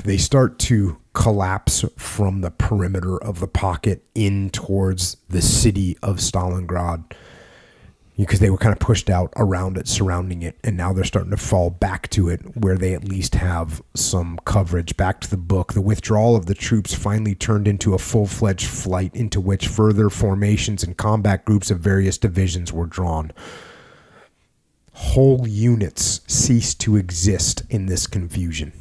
they start to collapse from the perimeter of the pocket in towards the city of Stalingrad, because they were kind of pushed out around it, surrounding it, and now they're starting to fall back to it where they at least have some coverage. Back to the book. The withdrawal of the troops finally turned into a full-fledged flight into which further formations and combat groups of various divisions were drawn. Whole units ceased to exist in this confusion.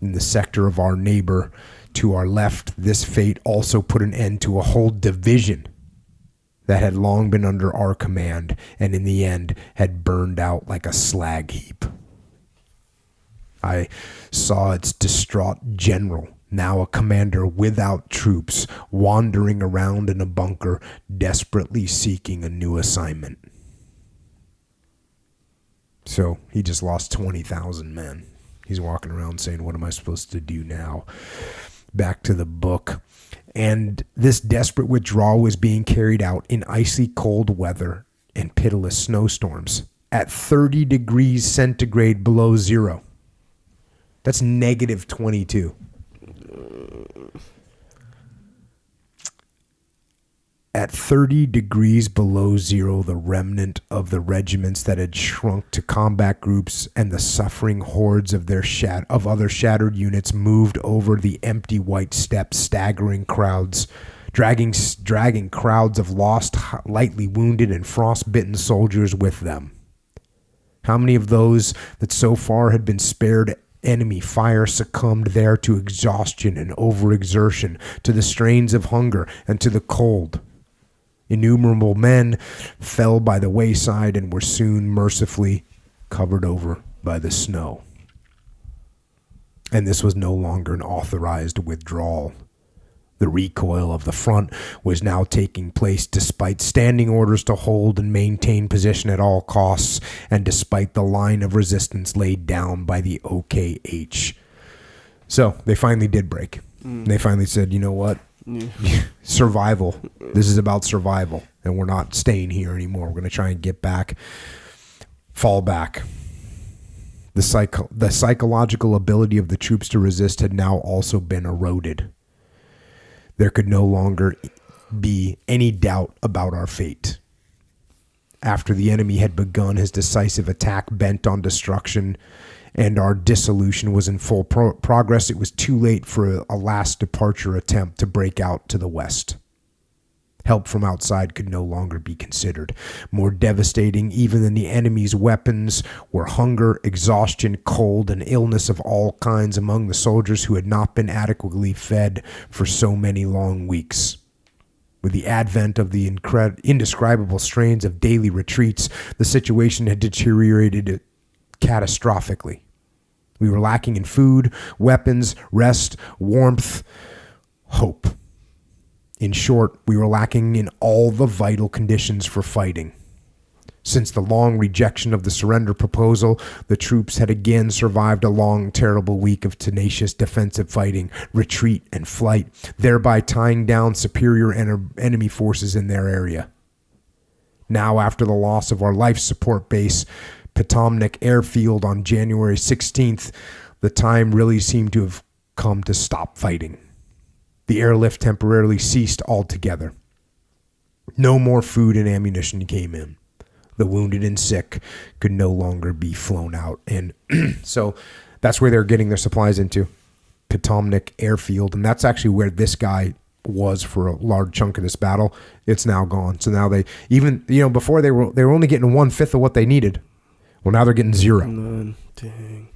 In the sector of our neighbor to our left, this fate also put an end to a whole division that had long been under our command and in the end had burned out like a slag heap. I saw its distraught general, now a commander without troops, wandering around in a bunker, desperately seeking a new assignment. So he just lost 20,000 men. He's walking around saying, what am I supposed to do now? Back to the book. And this desperate withdrawal was being carried out in icy cold weather and pitiless snowstorms at 30 degrees centigrade below zero. That's negative 22. At 30 degrees below zero, the remnant of the regiments that had shrunk to combat groups and the suffering hordes of other shattered units moved over the empty white steppes, staggering crowds, dragging crowds of lost, lightly wounded, and frostbitten soldiers with them. How many of those that so far had been spared enemy fire succumbed there to exhaustion and overexertion, to the strains of hunger, and to the cold? Innumerable men fell by the wayside and were soon mercifully covered over by the snow. And this was no longer an authorized withdrawal. The recoil of the front was now taking place despite standing orders to hold and maintain position at all costs, and despite the line of resistance laid down by the OKH. So they finally did break. They finally said, you know what? Survival. This is about survival, and we're not staying here anymore. We're going to try and get back, fall back. The psychological ability of the troops to resist had now also been eroded. There could no longer be any doubt about our fate. After the enemy had begun his decisive attack bent on destruction, and our dissolution was in full progress, it was too late for a last departure attempt to break out to the west. Help from outside could no longer be considered. More devastating even than the enemy's weapons were hunger, exhaustion, cold, and illness of all kinds among the soldiers who had not been adequately fed for so many long weeks. With the advent of the indescribable strains of daily retreats, the situation had deteriorated catastrophically. We were lacking in food, weapons, rest, warmth, hope. In short, we were lacking in all the vital conditions for fighting. Since the long rejection of the surrender proposal, the troops had again survived a long, terrible week of tenacious defensive fighting, retreat, and flight, thereby tying down superior enemy forces in their area. Now, after the loss of our life support base, Potomnik Airfield, on January 16th, the time really seemed to have come to stop fighting. The airlift temporarily ceased altogether. No more food and ammunition came in. The wounded and sick could no longer be flown out. And so that's where they're getting their supplies into, Potomnik Airfield. And that's actually where this guy was for a large chunk of this battle. It's now gone. So now they, even, before they were only getting 1/5 of what they needed. Well, now they're getting 0. Dang.